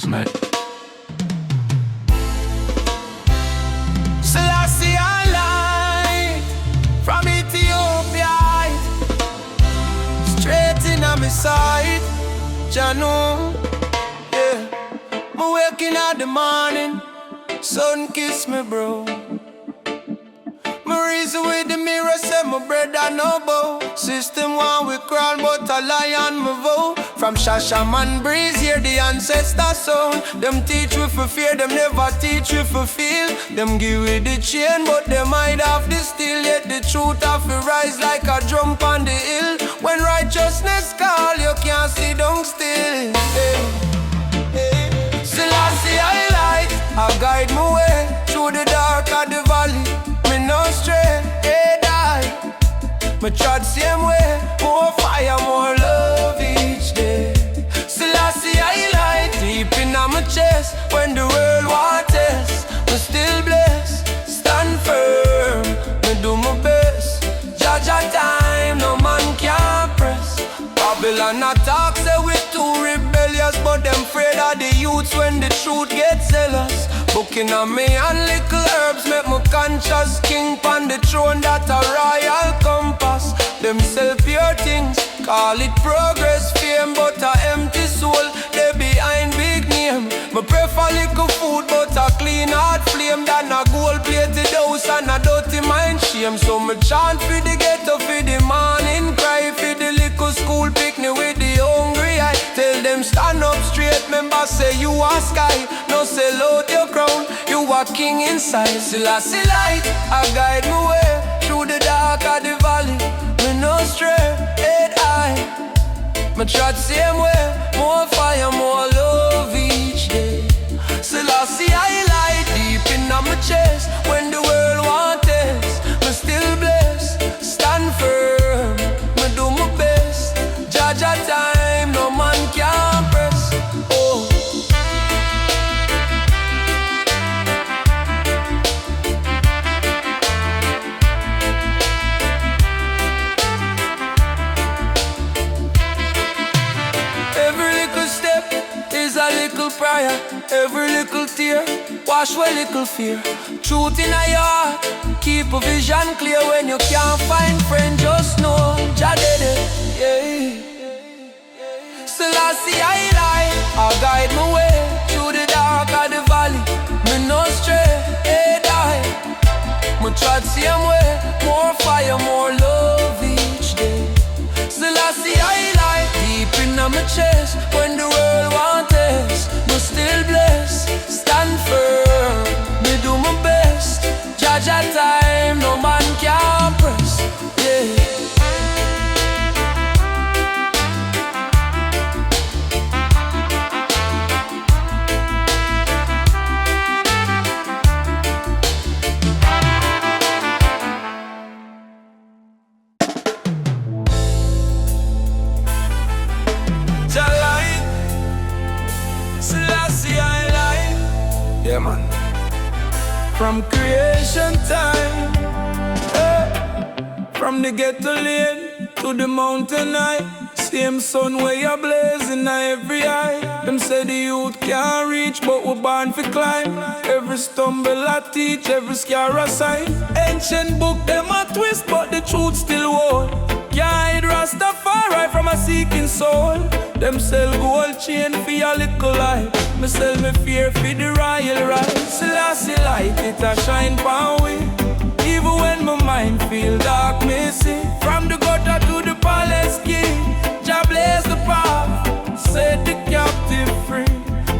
It's mad. Selassie I light from Ethiopia, straight in on my side, Janu. Yeah, me waking at the morning, sun kiss me, bro. Me reason with the mirror, say my bread and no bow. System one we crawl, but a lion me vow. From Shashaman breeze, hear the ancestor sound. Them teach we for fear, them never teach we for feel. Them give we the chain, but them hide off the steel. Yet the truth have to rise like a drum on the hill. When righteousness call, you can't sit down still. Hey, hey. Selassie I light, I guide my way through the dark of the valley. Me no stray, hey die. Me trod same way, more fire, more love each day. Selassie I light deep in my chest. When the world war test, me still blessed. Stand firm, me do my best. Judge a time, no man can press. Babylon attack, say we too rebellious, but them afraid of the youths when the truth gets zealous. Booking on me and little herbs make my conscious king pon the throne, that a royal compass. Them sell pure things, call it progress, fame, but a empty soul, they behind big name. Me prefer little food, but a clean heart flame, than a gold-plated house and a dirty mind shame. So me chant for the ghetto, for the morning cry, for the little school picnic with the hungry eye. Tell them stand up straight, member say you are sky. No sell out your crown, you are king inside. Selassie light, I guide my way through the dark of the valley. Me no stray, head high. Me trod same way, more fire, more love each day. Selassie I light deep in my chest. When the world want test, me still blessed. Stand firm, me do my best. Judge a time, no man can press. Oh. Every little step is a little prayer. Every little tear wash away little fear. Truth in a heart, keep a vision clear. When you can't find friend, just know Jah did it. Yeah. Selassie I light, I guide my way through the dark of the valley. Me no stray, hey die. Me trod same way, more fire, more love each day. Selassie I light deep in my chest. When the world want test, me still blessed. Stand firm, me do my best. Judge a time, no man can press. Yeah. Yeah, man. From creation time, from the ghetto lane to the mountain high, same sun where you blazing in every eye. Them say the youth can't reach, but we're born for climb. Every stumble I teach, every scar I sign. Ancient book them a twist, but the truth still hold. Can't hide Ras Tafari from a seeking soul. Them sell gold chain for your little life. Me sell me fear for the royal rise. Selassie light, it a shine pound way. Even when my mind feel dark, me see. From the gutter to the palace king, Jah blaze the path, set the captive free.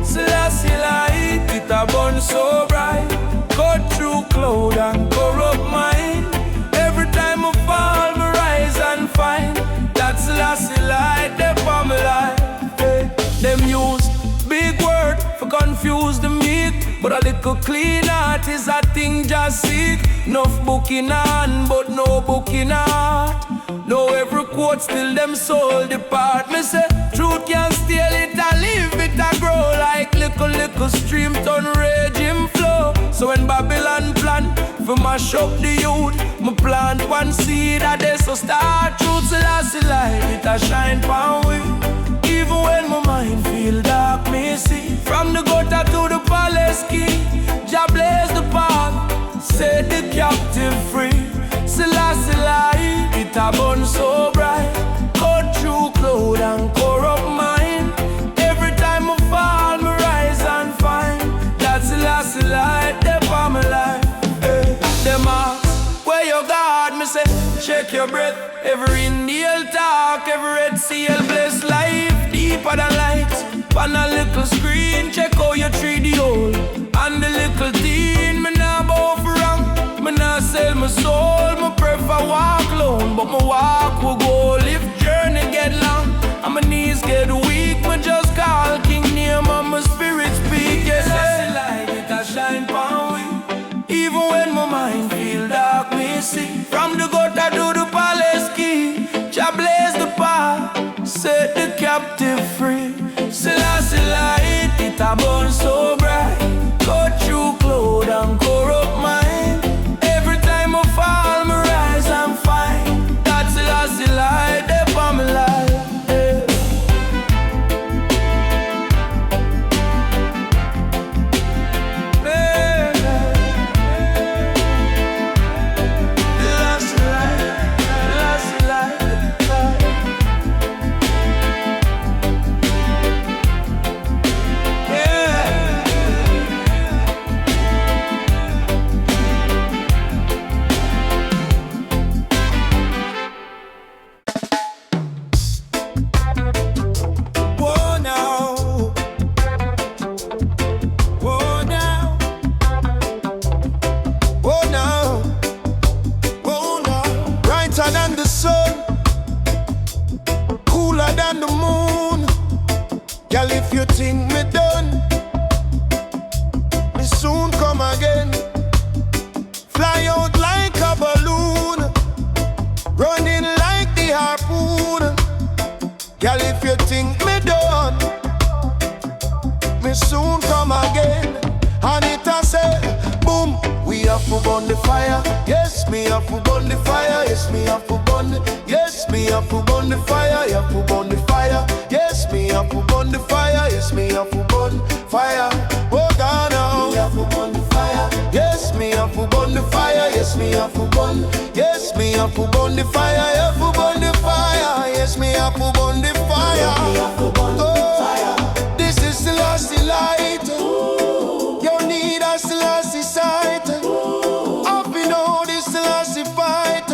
Selassie light, it a burn so bright. Cut through cloud and corrupt mind. Every time I fall, me rise and find. That's Selassie light, they for me life. Hey. Them use big word for confuse the meek, but a little clean heart is a thing just seek. Enough book in hand, but no book in heart. No every quote still them soul depart. Me say truth can steal it and leave it a grow like little stream turn raging flow. So when Babylon plan for mash up the youth, me plant one seed a day so start truth. Selassie light it a shine pound way. Even when my mind feel dark, me see. From the captive free. Selassie light, it a burn so bright. Cut through cloud and corrupt mind. Every time I fall, me rise and find that Selassie light, they for my life. Hey, them ask, where you God? Me say, check your breath. Every inhale talk, every red seal bless life. Deeper than light, on a little screen. Check how you treat the old and the little teen. Me nah bow for rank, me nah sell my soul. Me prefer walk alone, but my walk will go. If journey get long and my knees get weak, me just call King name and my spirit speak. Yes, I light it a shine pon we. Even when my mind feel dark, me see. From the gutter to the palace key, Jah blaze the path, set the captive free. Selassie light, it a burn so bright. Cut through cloud and corrupt mind. Every time I fall, me rise and find that Selassie light, they for my life. Yeah. Selassie light, than the sun, cooler than the moon. Girl, if you think me done, me soon come again. Fly out like a balloon, running like the harpoon. Girl, if you think me done, me soon come again. And it a say, boom, we have to burn the fire. Yes, me have to burn the fire. Yes, me have to burn the. Yes, me have to burn the fire. You have to burn the fire. Yes, me have to burn the fire. Yes, me have to burn fire. Oh God, now. Me have to burn the fire. Yes, me have to burn the fire. Yes, me have to burn. Yes, me have to burn the fire. You have to burn the fire. Yes, me have to burn the fire. Me have to burn the fire. This is Selassie light. You need a Selassie sight. Up in all this Selassie fight.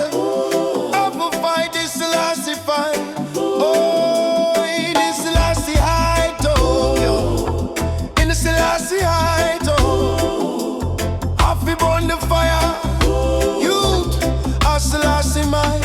Up a fight this Selassie fight. Oh, in this Selassie height. Oh, in the Selassie height. Oh, up we burn the fire. Youth, a Selassie mind.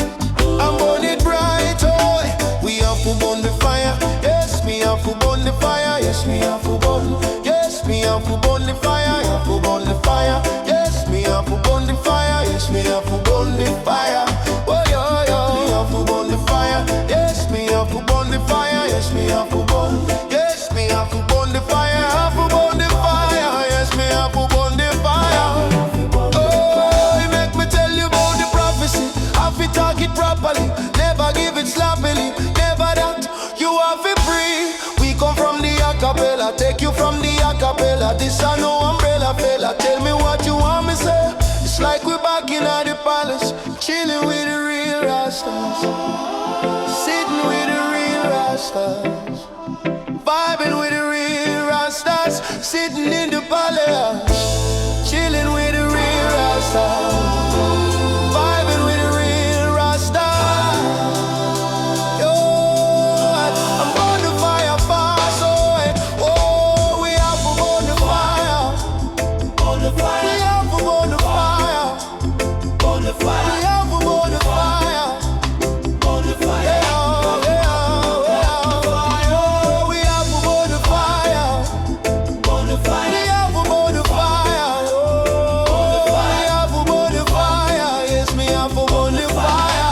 I'm burn it bright. Oh, we have to burn the fire. Yes, me have to burn the fire. Yes, me have to burn. Yes, me have to burn the fire. You have to burn the fire. Yes, me have to burn the fire. Yes, me have to burn the fire. Oh yo yo, me have to burn the fire. Yes, me have to burn the fire. Yes, me have to burn. Yes, me have to burn the fire. Have to burn the fire. Yes, me have to burn the fire. Oh, make me tell you about the prophecy. Have to talk it properly. Never give it sloppily. Never that. You have it free. We come from the acapella. Take you from the acapella. This I no umbrella fella. Tell me what you want me say. It's like we're back in the palace, chilling with the real Rastas, sitting with the real Rastas, vibing with the real Rastas, sitting in the palace, chilling with the real Rastas, vibing with the real Rastas. Yo, I'm on the fire fast, oh, we have to burn the fire, on the fire. We have to burn the fire. On the fire. We have to burn the fire. On the fire. Yeah, we have to burn the fire. On the fire. We have to burn the fire. Oh, we have to burn the fire. Yes, me have to burn the fire.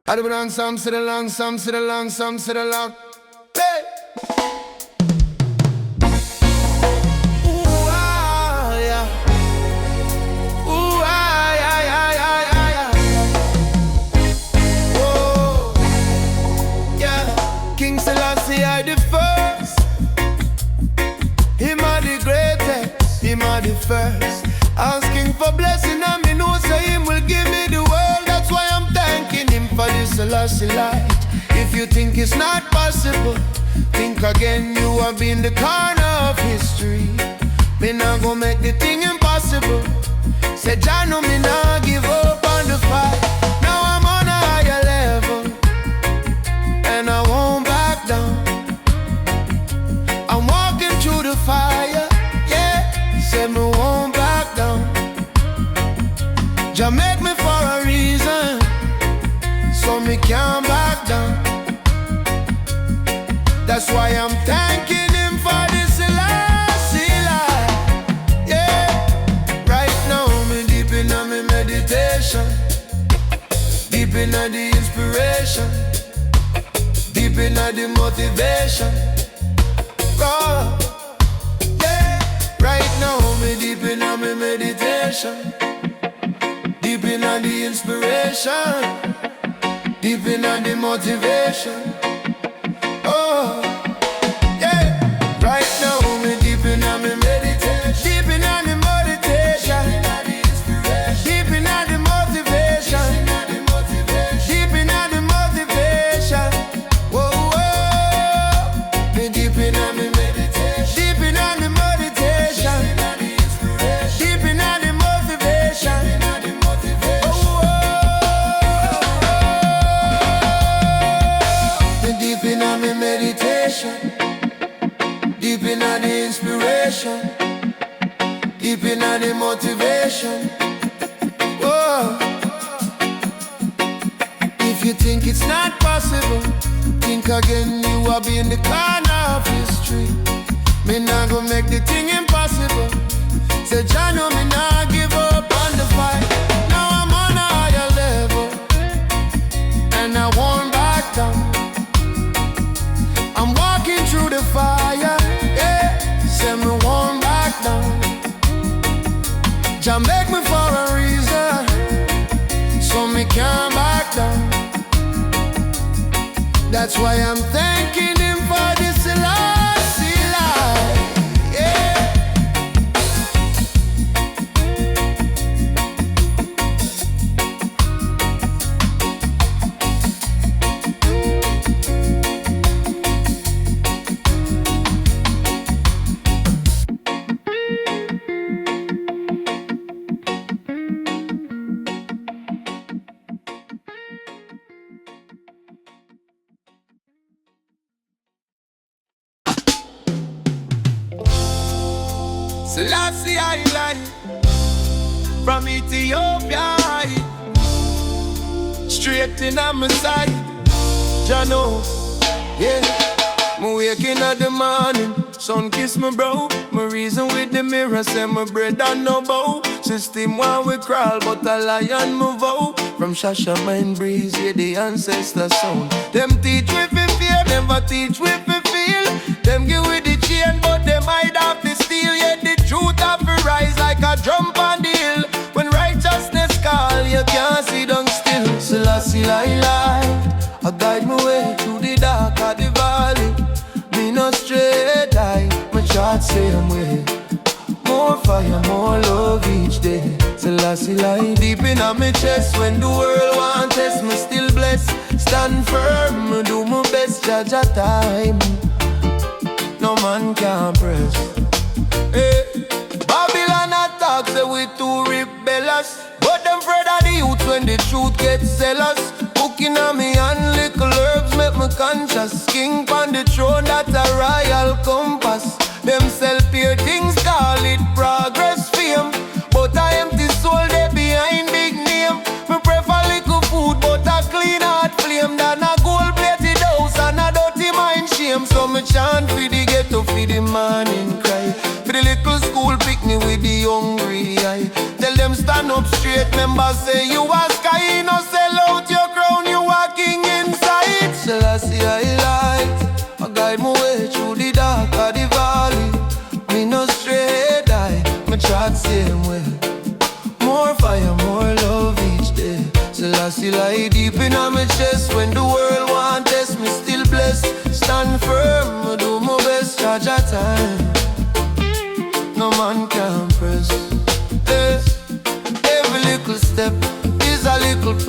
I do it on some, sit along, some, sit along, some, sit along. Hey! Ooh, ah, yeah. Ooh, are the first. Asking for blessing and me know say him will give me the world. That's why I'm thanking him for this Selassie light. If you think it's not possible, think again, you have been the corner of history. Me not gonna make the thing impossible. Say Jah know me not give up on the fight. Now I'm on a higher level, and I won't back down. I'm walking through the fire, yeah, say me won't back down. Jah make me for a reason, so me can't back down. That's why I'm thanking him for this Selassie life, yeah. Right now me deep in my meditation, deep in the inspiration, deep in the motivation. Oh, yeah. Right now me deep in my meditation, deep in the inspiration, deep in the motivation. Oh, yeah. Right now me deep in my meditation, deep in the meditation, deep in the motivation, deep in the motivation. Whoa, whoa. Me deep in my meditation, deep in the meditation, deep in the motivation. Oh, me deep in my meditation, deep in the inspiration, deep in the motivation. Whoa. If you think it's not possible, think again, you are being the corner of history. Me not gonna make the thing impossible. Say Jah know me not give up on the fight. Now I'm on a higher level, and I won't back down. I'm walking through the fire, yeah, say me won't back down. Jah make me for a reason, so me can't back down. That's why I'm thanking him for this Selassie life, yeah. Selassie Island, from Ethiopia, straight in on my side. Jah know, yeah. Me waking at the morning, sun kiss me bro. Me reason with the mirror, say my bread and no bow. System while we crawl, but a lion move out. From Shasha mind breeze, yeah, the ancestor sound. Them teach we fi fear, never teach we fi feel. Them give we the chain, but them hide off the steel. Yeah, the truth have to rise like a drum on the hill. When righteousness call, you can't sit down still. Selassie light, I guide my way through the dark of the valley. Me no straight eye, my chart same way. More fire, more love each day. Selassie light deep in my chest. When the world want test, me still blessed. Stand firm, me do my best, judge a time. No man can press. Hey. Babylon attack, say we too rebellious. But them afraid of the youth when the truth gets zealous. Cooking on me and little herbs make me conscious. King on the throne, that a royal compass. Them self-peer things call it progress fame. But a empty soul they behind big name. Me prefer little food but a clean heart flame than a gold-plated house and a dirty mind shame. So me chant for the ghetto, for the morning cry, for the little school picnic with the hungry eye. Tell them stand up straight, members say you are sky. No sell out your crown, you are king inside. Selassie I light, I guide my way through the dark of the valley. Me no straight eye, me chart same way. More fire, more love each day. Selassie lie deep in my chest. When the world want test, me still blessed. Stand firm, I do my best, charge a time. No man can press.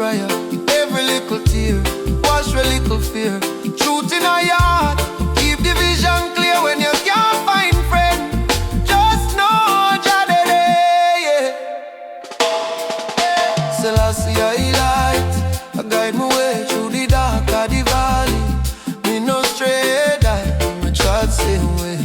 prayer, every little tear, wash a little fear. Truth in our heart, keep the vision clear. When you can't find friend, just know Jah dey there, yeah. Selassie I light, I guide my way through the dark of the valley. Me no stray die, me try to stay away.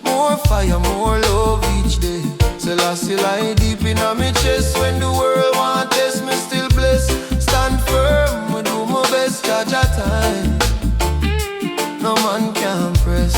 More fire, more love each day. Selassie lie deep in my chest. When the world want test me, still blessed. Stand firm, I do my best. Judge a time, no man can press.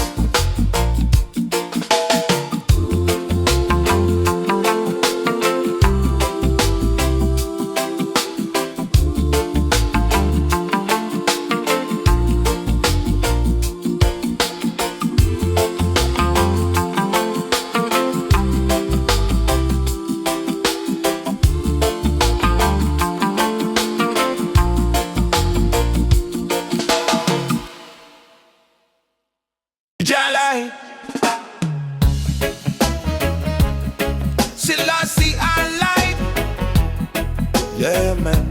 Selassie alive, yeah man.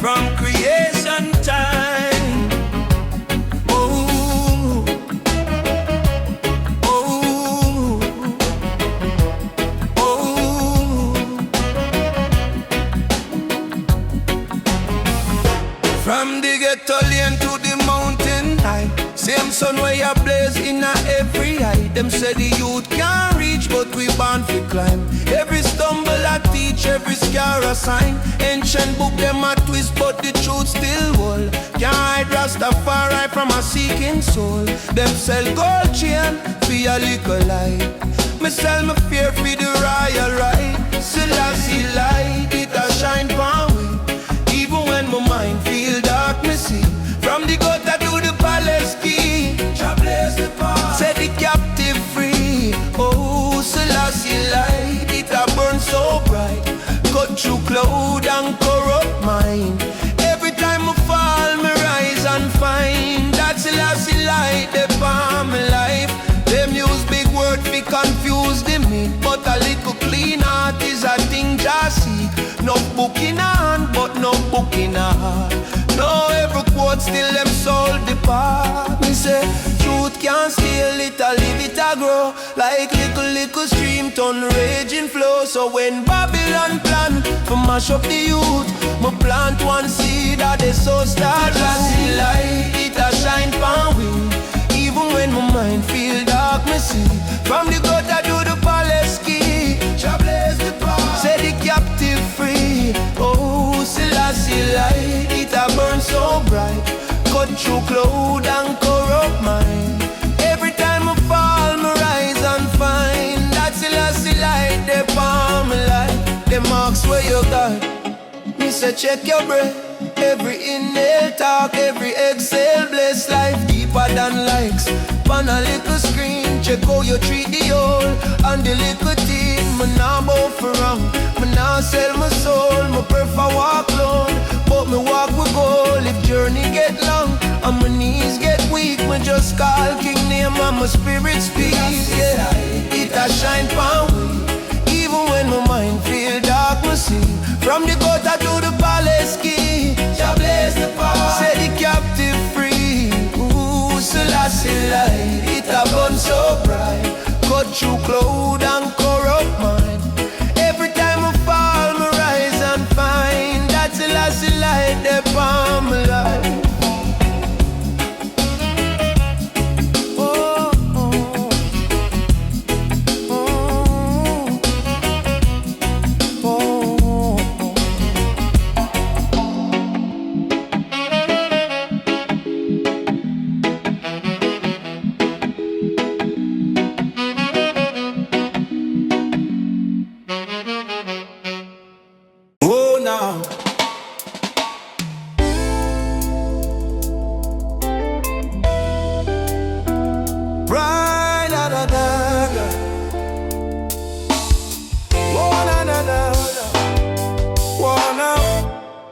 From creation time, oh, oh, oh. From the ghetto lane to the mountain high, same sun where you blaze in a every eye. Them say the youth can't reach, but we born to climb. Every stumble I teach, every scar a sign. Ancient book them a twist, but the truth still hold. Can't hide Ras Tafari from a seeking soul. Them sell gold chain for a little light. Me sell my fear for the royal right. Selassie light, it a shine for me. Even when my mind feel dark, me see. From the gutter to the palace key, Jah bless the path, set the captive free. Oh, Selassie light, it a burn so bright. Cut through cloud and corrupt mind. Every time I fall, me rise and find that Selassie light, they palm my life. Them use big word to confuse the meat, but a little clean heart is a thing Jah seek. No book in hand, but no book in a heart. No every quote still them soul depart. Me say truth can't steal it, I leave it a grow. Like little stream turn raging flow. So when Babylon plan for mash up the youth, me plant one seed that they so start. Selassie light, it a shine for me. Even when my mind feel dark, me see. From the gutter to the palace key, Jah bless the path, set the captive free. Oh, Selassie light, it a burn so bright. Cut through cloud and corrupt mind. Every time I fall, me rise and find that Selassie light, they palm my life. The marks where you got. Me say check your breath. Every inhale talk, every exhale bless life deeper than likes. On a little screen, check how you treat the old and the little teen. Me nah bow for wrong, me nah sell my soul. Me prefer walk alone, but me walk with goal. If journey get long and my knees get weak, me just call King name and my spirit speak. Yeah, it a shine for me. Even when my mind feel dark, me see. From the gutter to the palace key, Jah bless the path, set the captive free. Ooh, Selassie light, it a burn so bright. Cut through cloud and corrupt mind. Every time I fall, me rise and find that Selassie light, they palm my life.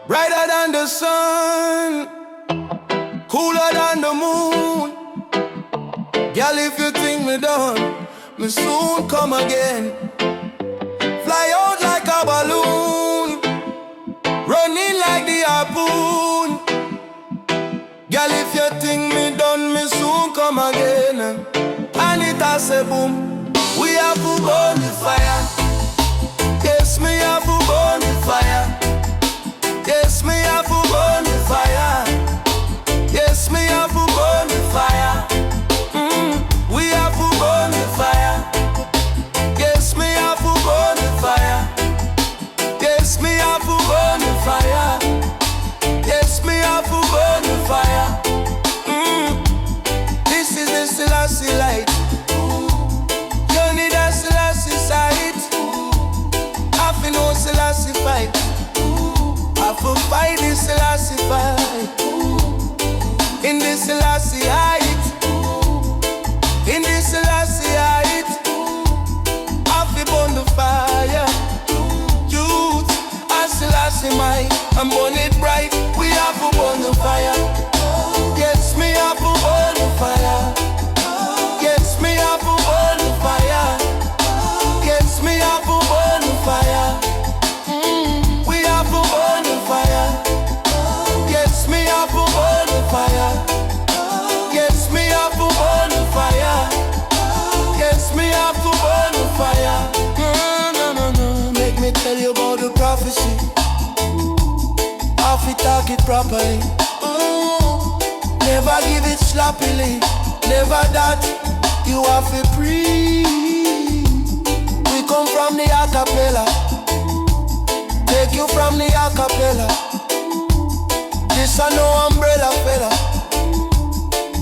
Brighter than the sun, cooler than the moon. Girl, if you think me done, me soon come again. Fly out like a balloon. running like the harpoon. Girl, if you think me done, me soon come again. And it has a boom. We have to burn the fire. Yes, me have to burn the fire. Yes, me have to burn the fire. Yes, me have to burn the fire. We have to burn the fire. Yes, me have to burn the fire. Yes, me have to burn the fire. Yes, me have to burn the fire. This is the Selassie light. You need a Selassie sight. I feel no Selassie fight. I feel fight this Selassie fight. In this Selassie height. In this Selassie height. I feel burn the fire. Youth, I Selassie might. I'm burn it bright. We have to burn the fire. Yes, me have to burn the fire. Yes, me have to burn the fire. Yes, me have to burn the fire. We have to burn the fire. Yes, me have to burn the fire. Yes, me have to burn the fire. Yes, me have to burn the fire. No, no, no. Make me tell you about the prophecy. If you talk it properly, never give it sloppily. Never that, you have to breathe. We come from the acapella. Take you from the acapella. This a no umbrella fella.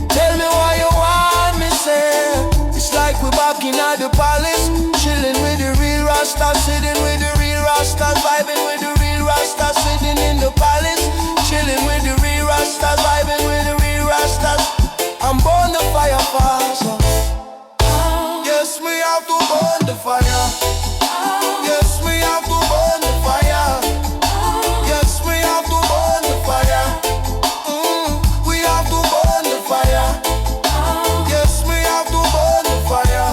Tell me why you want me, say. It's like we back in at the palace, chilling with the real Rasta, sitting with the real Rasta, vibing with the real Rasta, sitting in the palace, chilling with the real Rastas, vibing with the real Rastas. I'm born the fire faster. Yes, we have to burn the fire. Yes, we have to burn the fire. Yes, we have to burn the fire. We have to burn the fire. Yes, we have to burn the fire.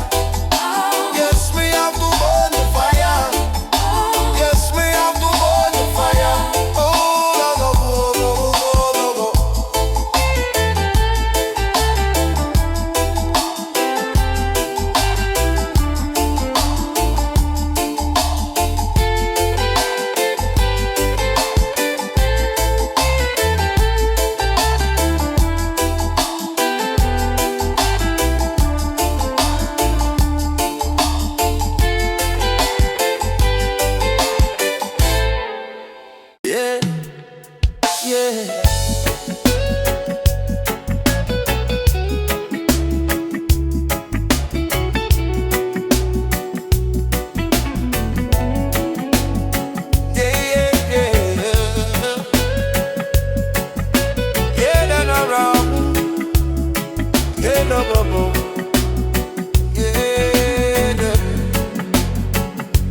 Yes, we have to burn the fire. Yes, we have to burn the fire.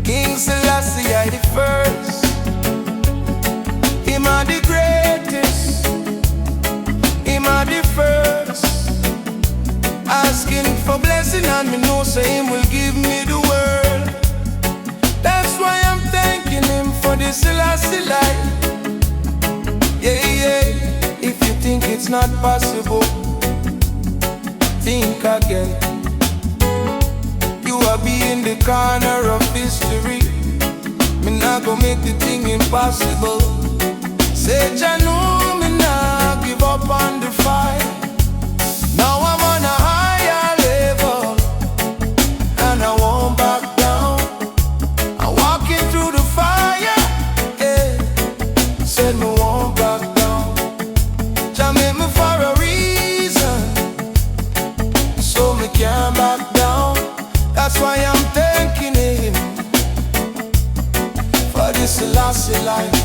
King Selassie, I the first. Him a the greatest. Him a the first. Asking for blessing and me know say him will give me the world. That's why I'm thanking him for this Selassie life. Yeah, yeah. If you think it's not possible, think again. You are be in the corner of history. Me not go make the thing impossible. Say Jah know me not give up on the fight. Now I'm on a higher level, and I won't back down. I'm walking through the fire, yeah. Said me won't back down. Jah made me for a reason, so me can't back down. That's why I'm thanking him for this Selassie life.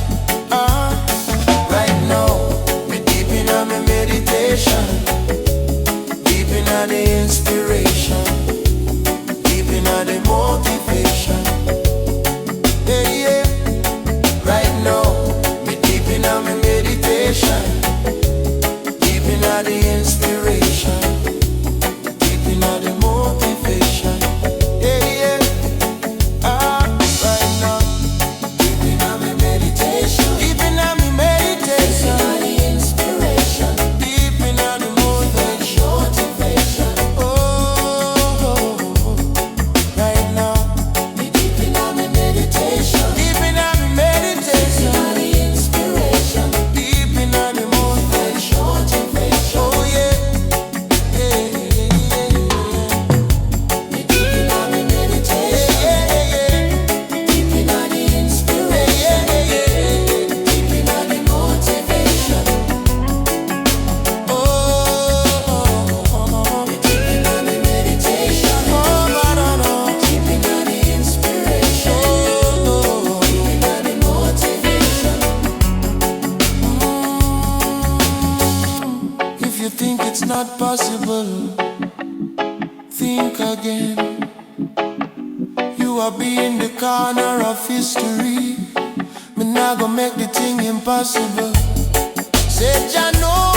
Right now, me deep in my meditation. not possible. Think again. You are being the corner of history. Me nah go make the thing impossible. Say Jah know